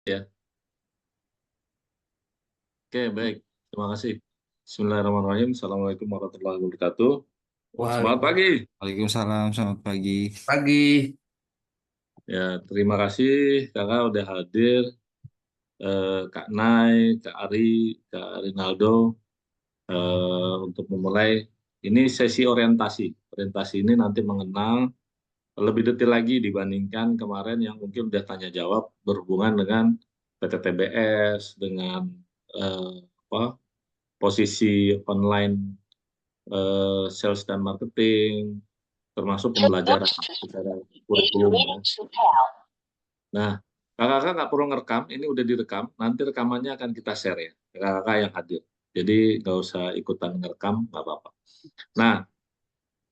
Ya, oke, baik. Terima kasih. Bismillahirrahmanirrahim. Assalamualaikum warahmatullahi wabarakatuh. Semangat pagi. Waalaikumsalam, selamat pagi. Pagi. Ya, terima kasih kakak udah hadir. Kak Nay, Kak Ari, Kak Rinaldo, untuk memulai ini sesi orientasi. Orientasi ini nanti mengenal lebih detail lagi dibandingkan kemarin yang mungkin udah tanya jawab berhubungan dengan PT TBS, dengan eh, apa, posisi online, sales dan marketing, termasuk pembelajaran secara kurikulum ya. Nah, kakak-kakak nggak perlu ngerekam, ini udah direkam, nanti rekamannya akan kita share ya, kakak-kakak yang hadir. Jadi nggak usah ikutan ngerekam, nggak apa-apa. Nah,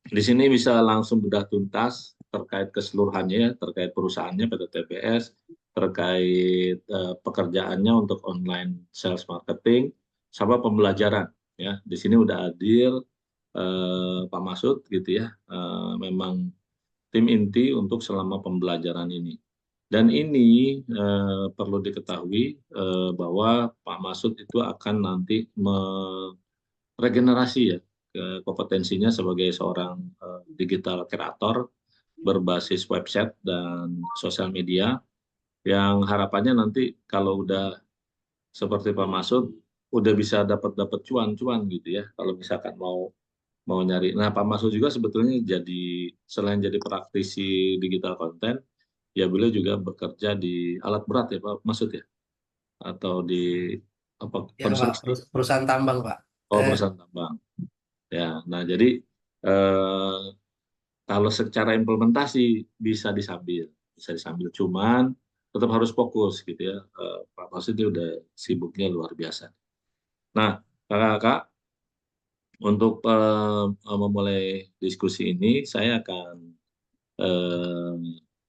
di sini bisa langsung bedah tuntas terkait keseluruhannya, ya, terkait perusahaannya PT TBS, terkait pekerjaannya untuk online sales marketing, sama pembelajaran. Ya, di sini udah hadir Pak Masud gitu ya, memang tim inti untuk selama pembelajaran ini. Dan ini perlu diketahui bahwa Pak Masud itu akan nanti meregenerasi ya kompetensinya sebagai seorang digital kreator berbasis website dan sosial media yang harapannya nanti kalau udah seperti Pak Masud udah bisa dapat cuan-cuan gitu ya kalau misalkan mau mau nyari. Nah, Pak Masud juga sebetulnya jadi selain jadi praktisi digital content, ya beliau juga bekerja di alat berat ya Pak Masud ya, atau di apa Ya Pak, konstruksi. perusahaan tambang Pak. Oh, perusahaan tambang. Ya, nah jadi eh, kalau secara implementasi bisa disambil, cuman tetap harus fokus gitu ya. Pak Masud ini udah sibuknya luar biasa. Nah, kakak-kakak, untuk memulai diskusi ini, saya akan eh,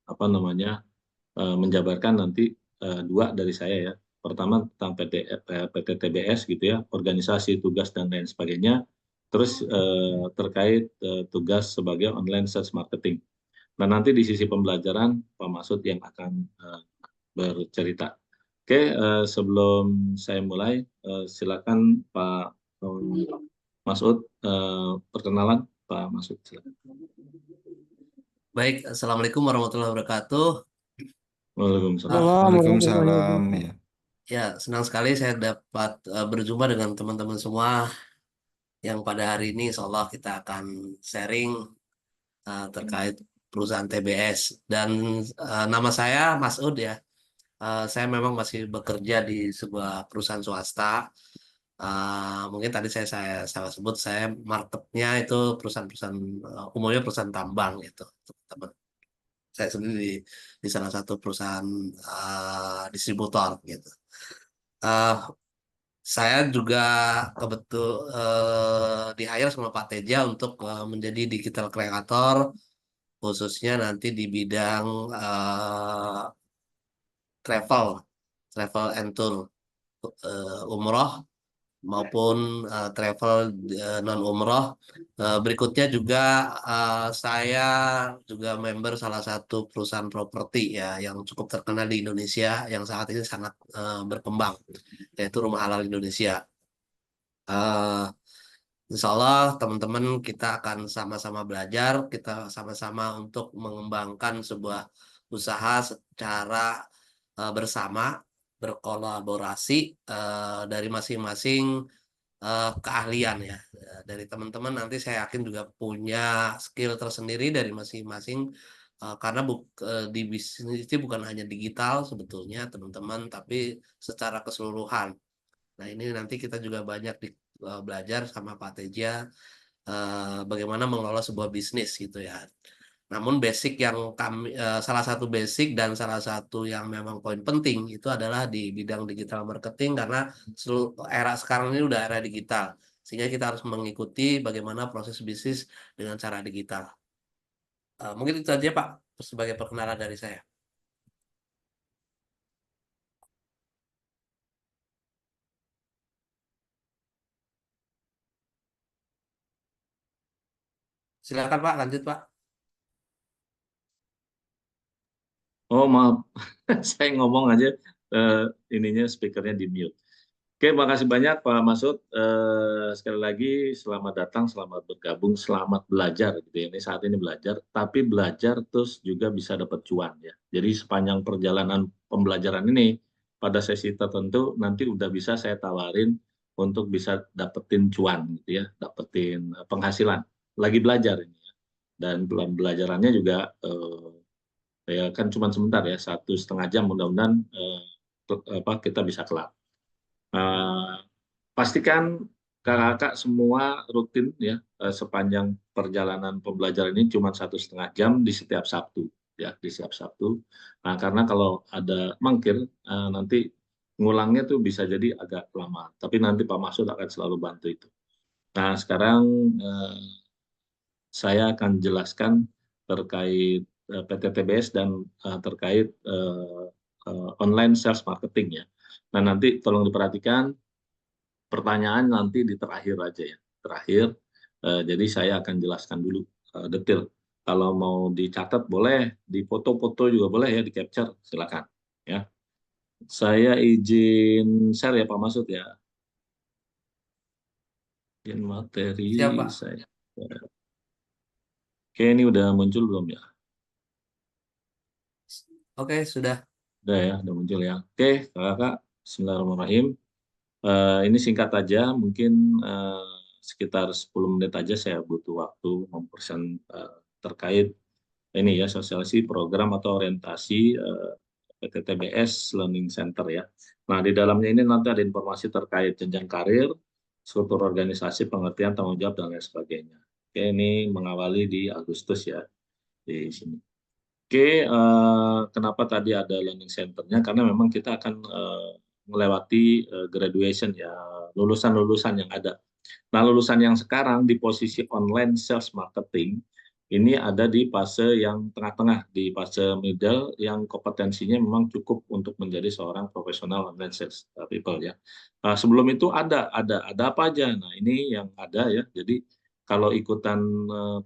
apa namanya menjabarkan nanti dua dari saya ya. Pertama tentang PT TBS gitu ya, organisasi, tugas dan lain sebagainya. Terus terkait tugas sebagai online search marketing. Nah nanti di sisi pembelajaran Pak Masud yang akan bercerita. Oke, sebelum saya mulai, silakan Pak Masud, perkenalan Pak Masud. Silakan. Baik, Assalamualaikum warahmatullahi wabarakatuh. Waalaikumsalam. Ah, Salam warahmatullahi Waalaikumsalam, wabarakatuh. ya. ya, senang sekali saya dapat berjumpa dengan teman-teman semua yang pada hari ini insya Allah kita akan sharing terkait perusahaan TBS. Dan nama saya Masud ya. Saya memang masih bekerja di sebuah perusahaan swasta. Mungkin tadi saya sebut saya marketnya itu perusahaan-perusahaan umumnya perusahaan tambang gitu. Teman saya sendiri di salah satu perusahaan distributor gitu. Eh, saya juga kebetul di hire sama Pak Teja untuk menjadi digital creator khususnya nanti di bidang travel, travel and tour umroh maupun travel non umroh. Berikutnya juga saya juga member salah satu perusahaan properti ya yang cukup terkenal di Indonesia yang saat ini sangat berkembang yaitu Rumah Halal Indonesia. Eh, Insya Allah teman-teman kita akan sama-sama belajar, kita sama-sama untuk mengembangkan sebuah usaha secara bersama, berkolaborasi dari masing-masing keahlian ya. Dari teman-teman nanti saya yakin juga punya skill tersendiri dari masing-masing karena di bisnis itu bukan hanya digital sebetulnya teman-teman, tapi secara keseluruhan. Nah, ini nanti kita juga banyak belajar sama Pak Teja bagaimana mengelola sebuah bisnis gitu ya. Namun basic yang salah satu basic dan salah satu yang memang poin penting itu adalah di bidang digital marketing karena seluruh era sekarang ini udah era digital. Sehingga kita harus mengikuti bagaimana proses bisnis dengan cara digital. Mungkin itu saja Pak sebagai perkenalan dari saya. Silakan Pak, lanjut Pak. Oh maaf, saya ngomong aja ininya speakernya di mute. Oke, makasih banyak Pak Masud. Sekali lagi selamat datang, selamat bergabung, selamat belajar gitu ya. Ini saat ini belajar, tapi belajar terus juga bisa dapat cuan ya. Jadi sepanjang perjalanan pembelajaran ini pada sesi tertentu nanti udah bisa saya tawarin untuk bisa dapetin cuan gitu ya, dapetin penghasilan. Lagi belajar ini ya. Dan pembelajarannya juga ya kan cuma sebentar ya, 1,5 jam mudah-mudahan kita bisa kelar. Pastikan kakak-kakak semua rutin ya sepanjang perjalanan pembelajaran ini cuma 1,5 jam di setiap Sabtu ya, di setiap Sabtu. Nah karena kalau ada mangkir nanti ngulangnya tuh bisa jadi agak lama, tapi nanti Pak Masud akan selalu bantu itu. Nah sekarang saya akan jelaskan terkait PTTBS dan terkait online sales marketing ya. Nah nanti tolong diperhatikan pertanyaan nanti di terakhir aja ya, terakhir. Jadi saya akan jelaskan dulu detail. Kalau mau dicatat boleh, di foto-foto juga boleh ya, di capture silakan ya. Saya izin share ya Pak Masud ya. Izin materi Siapa? saya. Oke, ini udah muncul belum ya? Oke, sudah. Udah ya, udah muncul ya. Oke, kakak, Bismillahirrahmanirrahim. Ini singkat aja, mungkin sekitar 10 menit aja saya butuh waktu mempresent terkait ini ya, sosialisasi program atau orientasi PTTBS Learning Center ya. Nah, di dalamnya ini nanti ada informasi terkait jenjang karir, struktur organisasi, pengertian, tanggung jawab, dan lain sebagainya. Oke, ini mengawali di Agustus ya, di sini. Oke, kenapa tadi ada learning center-nya? Karena memang kita akan melewati graduation ya, lulusan-lulusan yang ada. Nah, lulusan yang sekarang di posisi online sales marketing ini ada di fase yang tengah-tengah, di fase middle yang kompetensinya memang cukup untuk menjadi seorang profesional online sales people ya. Sebelum itu ada apa aja. Nah, ini yang ada ya. Jadi kalau ikutan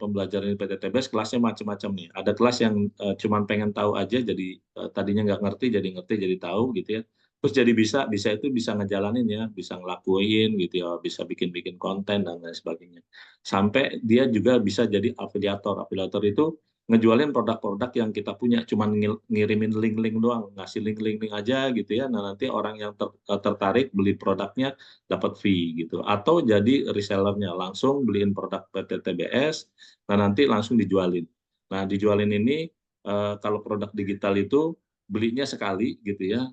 pembelajaran di PTTBS kelasnya macam-macam nih. Ada kelas yang cuman pengen tahu aja, jadi tadinya nggak ngerti jadi tahu gitu ya. Terus jadi bisa itu bisa ngejalanin ya, bisa ngelakuin gitu ya, bisa bikin konten dan lain sebagainya. Sampai dia juga bisa jadi afiliator. Afiliator itu ngejualin produk-produk yang kita punya, cuman ngirimin link-link doang, ngasih link-link aja gitu ya. Nah nanti orang yang tertarik beli produknya dapat fee gitu. Atau jadi resellernya, langsung beliin produk PTTBS, nah nanti langsung dijualin. Nah dijualin ini kalau produk digital itu belinya sekali gitu ya,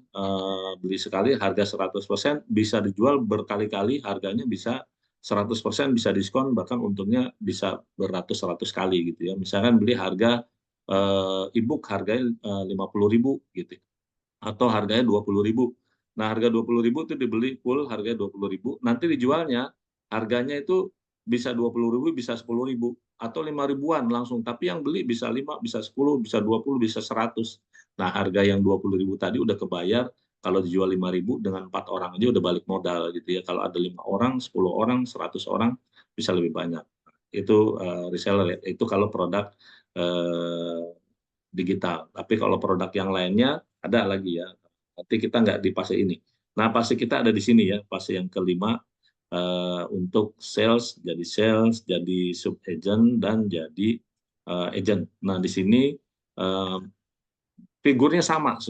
beli sekali harga 100%, bisa dijual berkali-kali, harganya bisa 100% bisa diskon, bahkan untungnya bisa beratus-ratus kali gitu ya. Misalkan beli harga e-book harganya 50.000 gitu, atau harganya 20.000. Nah harga 20.000 itu dibeli full harga 20.000, nanti dijualnya harganya itu bisa 20.000, bisa 10.000 atau 5 ribuan langsung. Tapi yang beli bisa 5, bisa 10, bisa 20, bisa 100. Nah harga yang 20.000 tadi udah kebayar. Kalau dijual 5.000 dengan 4 orang aja udah balik modal gitu ya. Kalau ada 5 orang, 10 orang, 100 orang bisa lebih banyak. Itu reseller ya. Itu kalau produk digital. Tapi kalau produk yang lainnya ada lagi ya. Nanti kita nggak di fase ini. Nah, fase kita ada di sini ya, fase yang kelima untuk sales, jadi sub agent dan jadi agent. Nah, di sini figurnya sama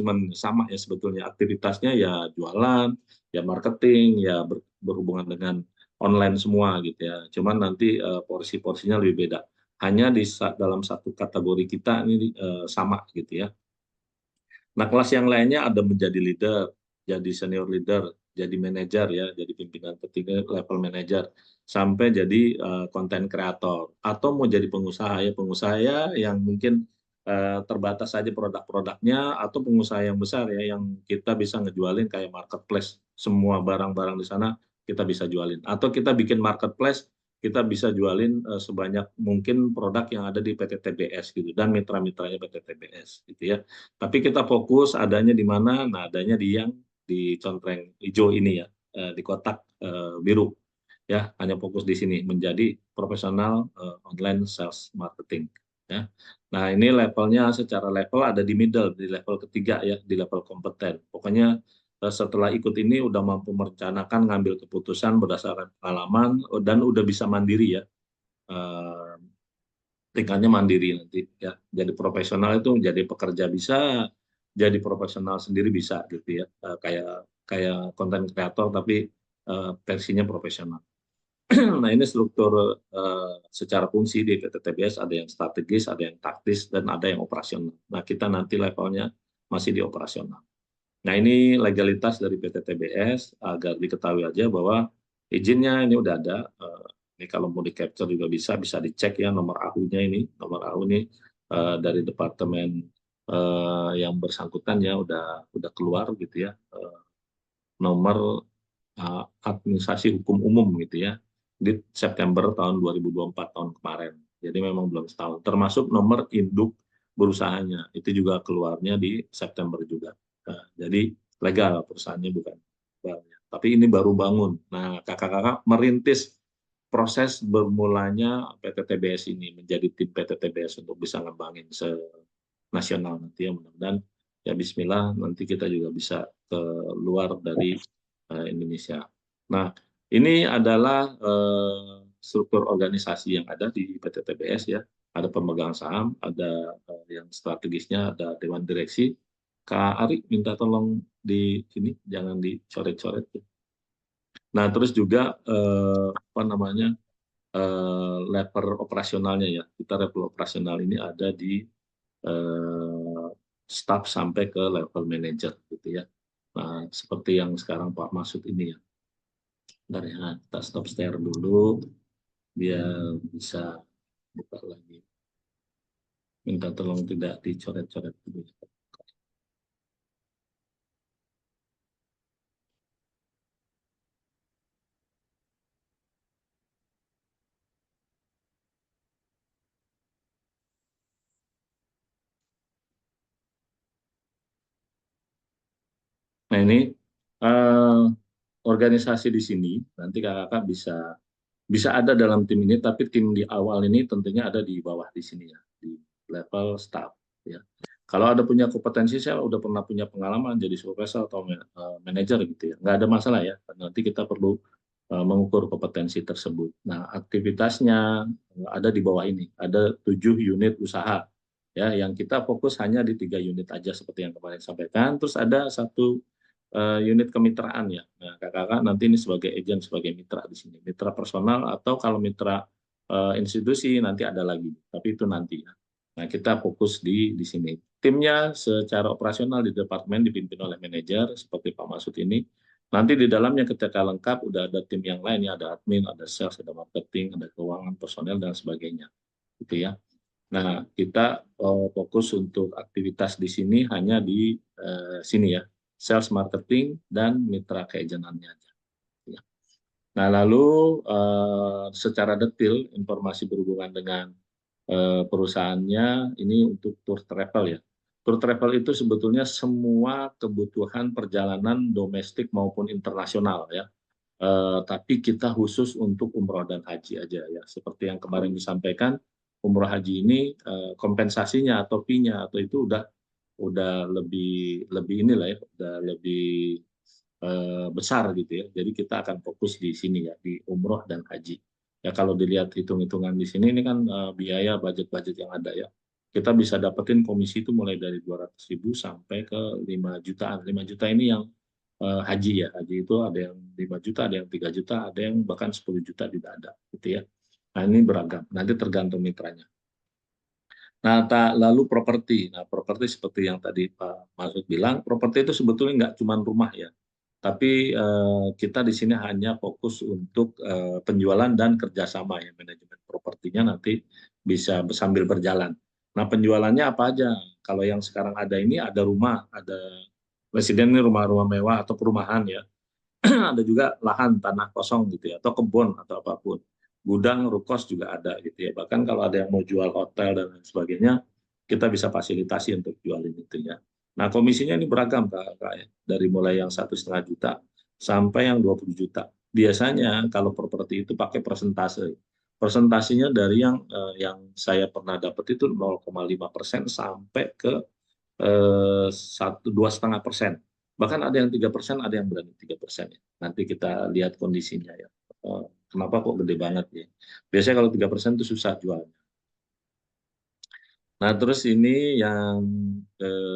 ya sebetulnya, aktivitasnya ya jualan, ya marketing, ya berhubungan dengan online semua gitu ya. Cuman nanti porsi-porsinya lebih beda. Hanya dalam satu kategori kita ini sama gitu ya. Nah, kelas yang lainnya ada menjadi leader, jadi senior leader, jadi manajer ya, jadi pimpinan tertinggi level manajer, sampai jadi konten kreator, atau mau jadi pengusaha ya, yang mungkin terbatas saja produk-produknya, atau pengusaha yang besar ya, yang kita bisa ngejualin kayak marketplace, semua barang-barang di sana kita bisa jualin, atau kita bikin marketplace, kita bisa jualin sebanyak mungkin produk yang ada di PTTBS gitu, dan mitra-mitranya PTTBS gitu ya. Tapi kita fokus adanya di mana? Nah, adanya di contreng hijau ini ya, di kotak biru ya, hanya fokus di sini menjadi profesional online sales marketing ya. Nah, ini levelnya secara level ada di middle, di level ketiga ya, di level kompeten. Pokoknya setelah ikut ini udah mampu merencanakan, ngambil keputusan berdasarkan pengalaman, dan udah bisa mandiri ya. Tingkatnya mandiri nanti ya. Jadi profesional itu jadi pekerja bisa, jadi profesional sendiri bisa gitu ya. Kayak konten kreator tapi versinya profesional. Nah, ini struktur secara fungsi di PT TBS, ada yang strategis, ada yang taktis, dan ada yang operasional. Nah, kita nanti levelnya masih di operasional. Nah, ini legalitas dari PT TBS agar diketahui aja bahwa izinnya ini udah ada. Ini kalau mau di capture juga bisa dicek ya nomor AU-nya ini. Nomor AU ini dari departemen yang bersangkutan ya udah keluar gitu ya. Nomor administrasi hukum umum gitu ya di September tahun 2024 tahun kemarin. Jadi memang belum setahun. Termasuk nomor induk berusahanya itu juga keluarnya di September juga. Jadi legal perusahaannya bukan banknya. Tapi ini baru bangun. Nah, kakak-kakak merintis proses bermulanya PT TBS ini menjadi tim PT TBS untuk bisa ngembangin nasional nanti ya, mudah-mudahan ya Bismillah nanti kita juga bisa ke luar dari Indonesia. Nah, ini adalah struktur organisasi yang ada di PT TBS ya. Ada pemegang saham, ada yang strategisnya, ada dewan direksi. Kak Ari minta tolong di sini jangan dicoret-coret. Nah, terus juga apa namanya level operasionalnya ya. Kita level operasional ini ada di staff sampai ke level manager gitu ya. Nah, seperti yang sekarang Pak Masud ini ya. Bentar ya, kita stop share dulu biar bisa buka lagi. Minta tolong tidak dicoret-coret dulu. Nah, ini organisasi di sini nanti kakak bisa ada dalam tim ini, tapi tim di awal ini tentunya ada di bawah di sini ya, di level staff ya. Kalau ada punya kompetensi, saya udah pernah punya pengalaman jadi supervisor atau manajer gitu ya, nggak ada masalah ya. Nanti kita perlu mengukur kompetensi tersebut. Nah, aktivitasnya ada di bawah ini, ada 7 unit usaha ya, yang kita fokus hanya di 3 unit aja seperti yang kemarin sampaikan. Terus ada satu unit kemitraan ya. Nah, kakak nanti ini sebagai agent, sebagai mitra di sini, mitra personal atau kalau mitra institusi nanti ada lagi, tapi itu nanti ya. Nah, kita fokus di sini. Timnya secara operasional di departemen dipimpin oleh manajer seperti Pak Masud ini. Nanti di dalamnya ketika lengkap udah ada tim yang lain ya, ada admin, ada sales, ada marketing, ada keuangan, personel dan sebagainya. Gitu ya. Nah, kita fokus untuk aktivitas di sini hanya di sini ya, sales, marketing, dan mitra keagenannya aja. Ya. Nah, lalu secara detail informasi berhubungan dengan perusahaannya ini untuk tour travel ya. Tour travel itu sebetulnya semua kebutuhan perjalanan domestik maupun internasional ya. Tapi kita khusus untuk umroh dan haji aja ya. Seperti yang kemarin disampaikan, umroh haji ini kompensasinya atau fee-nya atau itu udah lebih inilah ya, udah lebih besar gitu ya. Jadi kita akan fokus di sini ya, di umroh dan haji. Ya kalau dilihat hitung-hitungan di sini ini kan biaya budget-budget yang ada ya. Kita bisa dapetin komisi itu mulai dari 200.000 sampai ke 5 jutaan. 5 juta ini yang haji ya. Haji itu ada yang 5 juta, ada yang 3 juta, ada yang bahkan 10 juta tidak ada gitu ya. Nah, ini beragam. Nanti tergantung mitranya. Nah, lalu properti. Nah, properti seperti yang tadi Pak Masud bilang, properti itu sebetulnya nggak cuma rumah ya. Tapi kita di sini hanya fokus untuk penjualan dan kerjasama ya, manajemen propertinya nanti bisa sambil berjalan. Nah, penjualannya apa aja? Kalau yang sekarang ada ini ada rumah, ada residen ini rumah-rumah mewah atau perumahan ya. Ada juga lahan tanah kosong gitu ya, atau kebun atau apapun. Gudang, rukos juga ada gitu ya. Bahkan kalau ada yang mau jual hotel dan lain sebagainya, kita bisa fasilitasi untuk jualin itu ya. Nah, komisinya ini beragam Kak, ya. Dari mulai yang 1,5 juta sampai yang 20 juta. Biasanya kalau properti itu pakai persentase. Persentasinya dari yang saya pernah dapat itu 0,5% sampai ke 2,5%. Bahkan ada yang 3%, ada yang berani 3% ya. Nanti kita lihat kondisinya ya. Kenapa kok gede banget ya? Biasanya kalau 3% itu susah jual. Nah, terus ini yang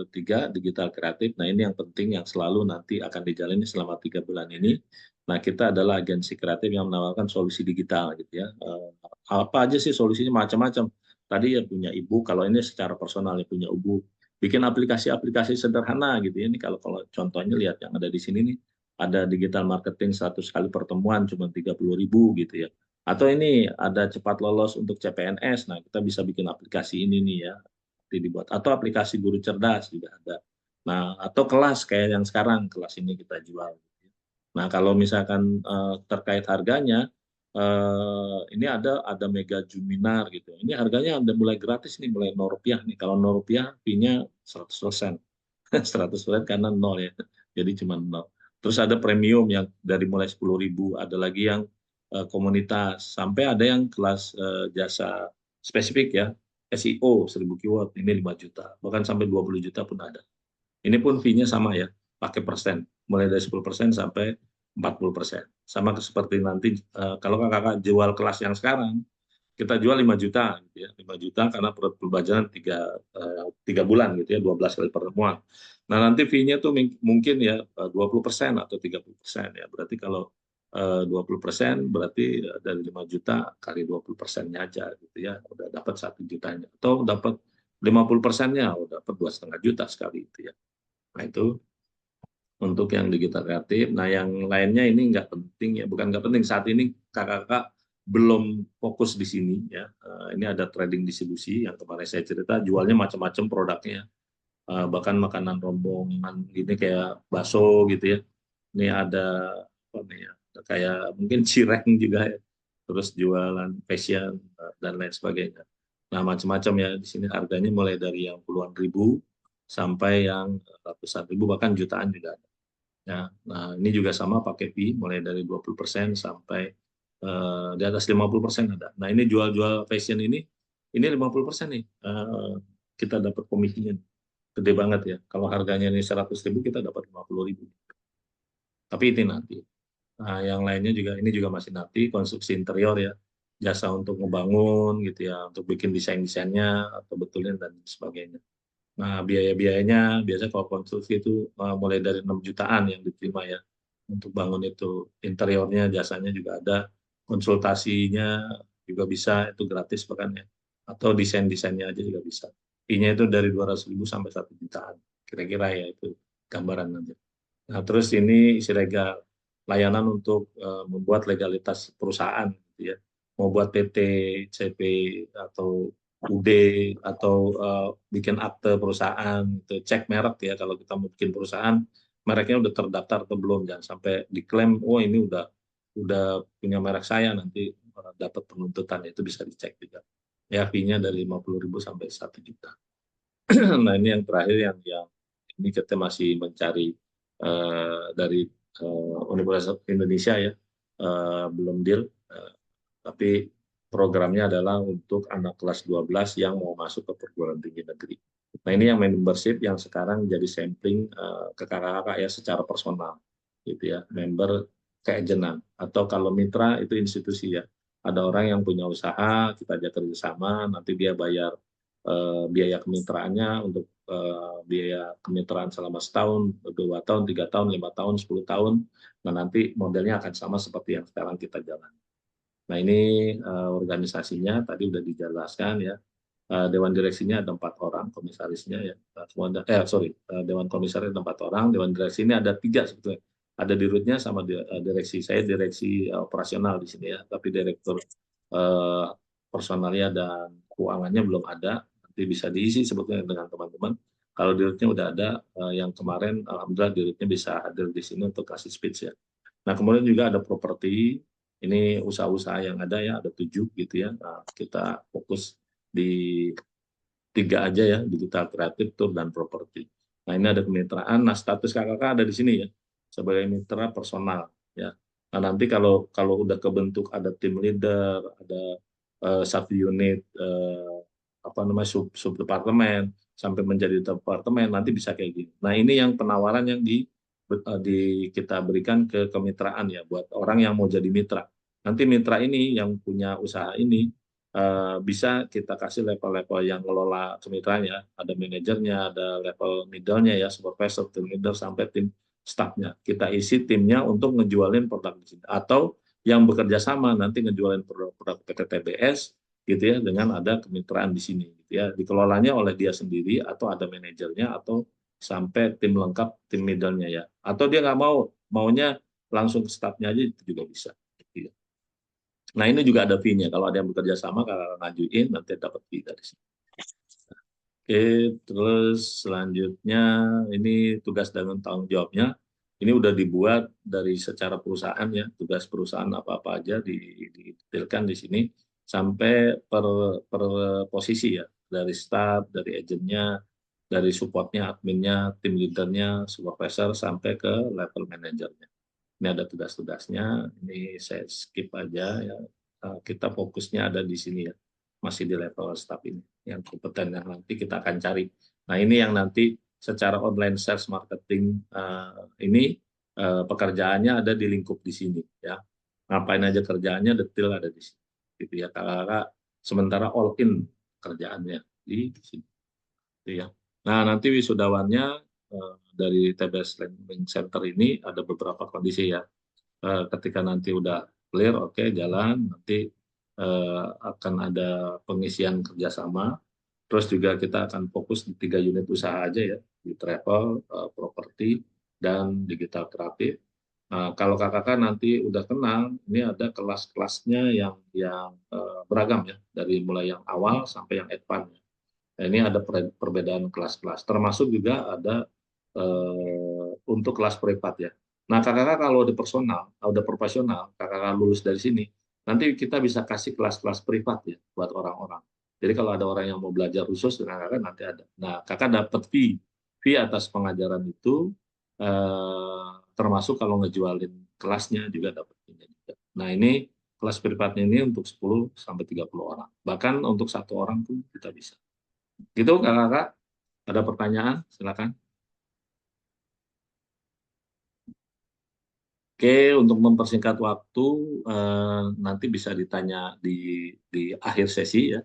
ketiga, digital kreatif. Nah, ini yang penting yang selalu nanti akan dijalani selama 3 bulan ini. Nah, kita adalah agensi kreatif yang menawarkan solusi digital gitu ya. Apa aja sih solusinya macam-macam. Tadi ya punya ibu, kalau ini secara personal ya punya ibu, bikin aplikasi-aplikasi sederhana gitu ya. Ini kalau contohnya lihat yang ada di sini nih, ada digital marketing 100 kali pertemuan cuma 30.000 gitu ya. Atau ini ada cepat lolos untuk CPNS. Nah, kita bisa bikin aplikasi ini nih ya, dibuat. Atau aplikasi guru cerdas juga ada. Nah, atau kelas kayak yang sekarang, kelas ini kita jual. Nah, kalau misalkan terkait harganya, ini ada Mega Juminar gitu. Ini harganya ada mulai gratis nih, mulai Rp0 nih. Kalau Rp0 fee-nya 100%. 100% karena nol ya. Jadi cuma nol. Terus ada premium yang dari mulai 10.000, ada lagi yang komunitas, sampai ada yang kelas jasa spesifik ya, SEO 1.000 keyword, ini 5 juta, bahkan sampai 20 juta pun ada. Ini pun fee-nya sama ya, pakai persen, mulai dari 10% sampai 40%. Sama seperti nanti kalau kakak jual kelas yang sekarang, kita jual 5 juta gitu ya, 5 juta karena pembelajaran 3 bulan gitu ya, 12 kali pertemuan. Nah, nanti fee-nya tuh mungkin ya 20% atau 30% ya. Berarti kalau 20% berarti dari 5 juta kali 20%-nya aja gitu ya, udah dapat 1 jutanya. Atau dapat 50%-nya, udah dapat 2,5 juta sekali itu ya. Nah, itu untuk yang digital kreatif. Nah, yang lainnya ini nggak penting ya, bukan nggak penting. Saat ini kakak-kakak belum fokus di sini ya. Ini ada trading distribusi yang kemarin saya cerita, jualnya macam-macam produknya. Bahkan makanan rombongan gini kayak bakso gitu ya. Ini ada apa nih ya? Kayak mungkin cireng juga ya. Terus jualan fashion dan lain sebagainya. Nah, macam-macam ya di sini harganya mulai dari yang puluhan ribu sampai yang ratusan ribu bahkan jutaan juga ada. Ya, nah ini juga sama pakai fee mulai dari 20% sampai di atas 50% ada. Nah, ini jual-jual fashion ini 50% nih kita dapat komisinya. Gede banget ya. Kalau harganya ini 100.000 kita dapat 50.000. Tapi itu nanti. Nah, yang lainnya juga ini juga masih nanti konstruksi interior ya. Jasa untuk ngebangun gitu ya, untuk bikin desain-desainnya atau betulin dan sebagainya. Nah, biaya-biayanya biasanya kalau konstruksi itu mulai dari 6 jutaan yang diterima ya. Untuk bangun itu interiornya, jasanya juga ada, konsultasinya juga bisa, itu gratis bahkan ya. Atau desain-desainnya aja juga bisa. Fee-nya itu dari 200.000 sampai 1 jutaan. Kira-kira ya itu gambaran aja. Nah, terus ini isi legal, layanan untuk membuat legalitas perusahaan gitu ya. Mau buat PT, CP atau UD atau bikin akte perusahaan, itu cek merek ya kalau kita mau bikin perusahaan, mereknya udah terdaftar atau belum, jangan sampai diklaim, oh ini udah punya merek saya, nanti dapat penuntutan, itu bisa dicek juga. Ya, fee-nya dari 50.000 sampai 1 juta. Nah, ini yang terakhir yang ini kita masih mencari dari Universitas Indonesia ya, belum deal, tapi programnya adalah untuk anak kelas 12 yang mau masuk ke perguruan tinggi negeri. Nah, ini yang membership yang sekarang jadi sampling ke kakak-kakak ya secara personal gitu ya, member keagenan. Atau kalau mitra itu institusi ya, ada orang yang punya usaha, kita ajak kerjasama, nanti dia bayar biaya kemitraannya untuk biaya kemitraan selama setahun, 2 tahun, 3 tahun, 5 tahun, 10 tahun. Nah, nanti modelnya akan sama seperti yang sekarang kita jalan. Nah, ini organisasinya tadi sudah dijelaskan ya. Dewan direksinya ada 4 orang, komisarisnya ya. Dewan komisaris ada 4 orang, dewan direksi ini ada 3 sebetulnya. Ada dirutnya sama direksi. Saya direksi operasional di sini ya, tapi direktur personalnya dan keuangannya belum ada. Nanti bisa diisi sebetulnya dengan teman-teman. Kalau dirutnya udah ada, yang kemarin alhamdulillah dirutnya bisa hadir di sini untuk kasih speech ya. Nah, kemudian juga ada properti, ini usaha-usaha yang ada ya, ada 7 gitu ya. Nah, kita fokus di 3 aja ya, digital kreatif, tour, dan properti. Nah, ini ada kemitraan. Nah, status kakak ada di sini ya, sebagai mitra personal ya. Nah, nanti kalau udah kebentuk ada tim leader, ada sub unit, sub departemen sampai menjadi departemen, nanti bisa kayak gini. Nah, ini yang penawaran yang di kita berikan ke kemitraan ya, buat orang yang mau jadi mitra. Nanti mitra ini yang punya usaha ini bisa kita kasih level-level yang ngelola kemitraannya, ada manajernya, ada level middle-nya ya, supervisor, tim leader, sampai tim staff-nya. Kita isi timnya untuk ngejualin produk di sini. Atau yang bekerja sama nanti ngejualin produk PT TBS gitu ya, dengan ada kemitraan di sini gitu ya. Dikelolanya oleh dia sendiri atau ada manajernya atau sampai tim lengkap, tim middle-nya ya. Atau dia nggak maunya langsung ke staff-nya aja, itu juga bisa. Gitu ya. Nah ini juga ada fee-nya. Kalau ada yang bekerja sama, kalau ngajuin nanti dapat fee dari sini. Oke, terus selanjutnya ini tugas dan tanggung jawabnya. Ini udah dibuat dari secara perusahaan ya, tugas perusahaan apa-apa aja didetailkan di sini sampai per posisi ya, dari staff, dari agennya, dari supportnya, adminnya, tim leadernya, supervisor, sampai ke level manajernya. Ini ada tugas-tugasnya, ini saya skip aja ya. Kita fokusnya ada di sini ya, masih di level staff ini. Yang kompeten yang nanti kita akan cari. Nah ini yang nanti secara online sales marketing ini pekerjaannya ada di lingkup di sini ya. Ngapain aja kerjaannya detail ada di sini. Gitu ya, kakak sementara all in kerjaannya di sini. Gitu ya. Nah nanti wisudawannya dari TBS Learning Center ini ada beberapa kondisi ya. Ketika nanti udah clear, oke, jalan, nanti akan ada pengisian kerjasama. Terus juga kita akan fokus di 3 unit usaha aja ya, di travel, properti, dan digital kreatif. Nah, kalau kakak nanti udah kenal, ini ada kelas-kelasnya yang beragam ya, dari mulai yang awal sampai yang advance. Nah, ini ada perbedaan kelas-kelas, termasuk juga ada untuk kelas privat ya. Nah, kakak kalau udah profesional, kakak lulus dari sini, nanti kita bisa kasih kelas-kelas privat ya buat orang-orang. Jadi kalau ada orang yang mau belajar khusus dengan kakak nanti ada. Nah, kakak dapat fee atas pengajaran itu, termasuk kalau ngejualin kelasnya juga dapat fee-nya juga. Nah, ini kelas privatnya ini untuk 10 sampai 30 orang. Bahkan untuk 1 orang pun kita bisa. Gitu kakak, ada pertanyaan? Silakan. Oke, untuk mempersingkat waktu nanti bisa ditanya di akhir sesi ya.